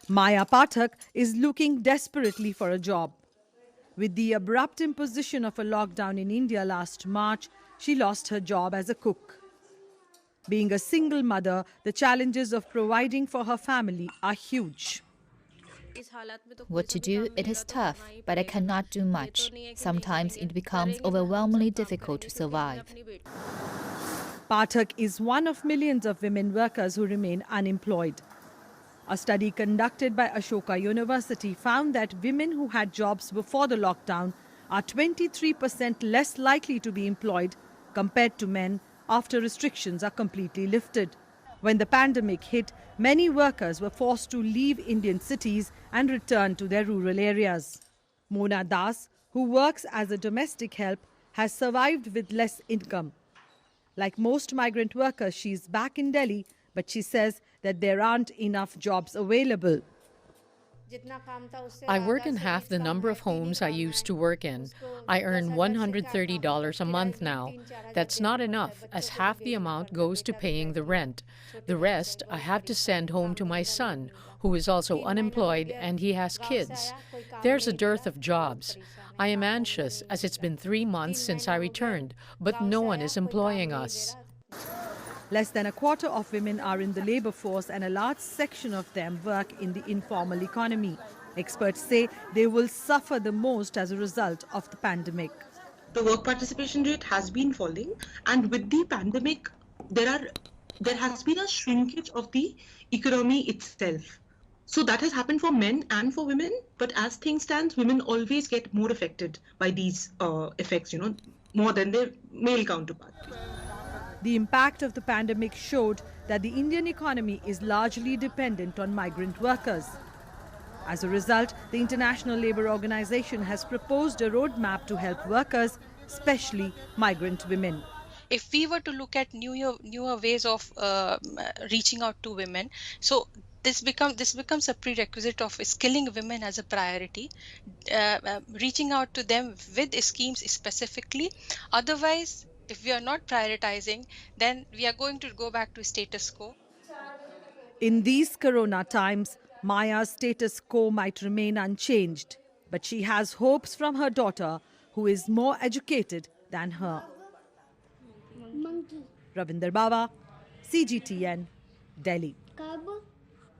Maya Pathak is looking desperately for a job. With the abrupt imposition of a lockdown in India last March, she lost her job as a cook. Being a single mother, the challenges of providing for her family are huge. What to do? It is tough, but I cannot do much. Sometimes it becomes overwhelmingly difficult to survive. Pathak is one of millions of women workers who remain unemployed. A study conducted by Ashoka University found that women who had jobs before the lockdown are 23% less likely to be employed compared to men after restrictions are completely lifted. When the pandemic hit, many workers were forced to leave Indian cities and return to their rural areas. Mona Das, who works as a domestic help, has survived with less income. Like most migrant workers, she's back in Delhi, but she says that there aren't enough jobs available. I work in half the number of homes I used to work in. I earn $130 a month now. That's not enough, as half the amount goes to paying the rent. The rest I have to send home to my son, who is also unemployed and he has kids. There's a dearth of jobs. I am anxious, as it's been 3 months since I returned, but no one is employing us. Less than a quarter of women are in the labor force and a large section of them work in the informal economy. Experts say they will suffer the most as a result of the pandemic. The work participation rate has been falling, and with the pandemic, there has been a shrinkage of the economy itself. So that has happened for men and for women, but as things stand, women always get more affected by these effects, more than their male counterparts. The impact of the pandemic showed that the Indian economy is largely dependent on migrant workers. As a result, the International Labour Organization has proposed a roadmap to help workers, especially migrant women. If we were to look at newer ways of reaching out to women, so this becomes a prerequisite of skilling women as a priority, reaching out to them with schemes specifically. Otherwise, if we are not prioritizing, then we are going to go back to status quo. In these corona times, Maya's status quo might remain unchanged, but she has hopes from her daughter, who is more educated than her. Ravinder Baba, CGTN, Delhi.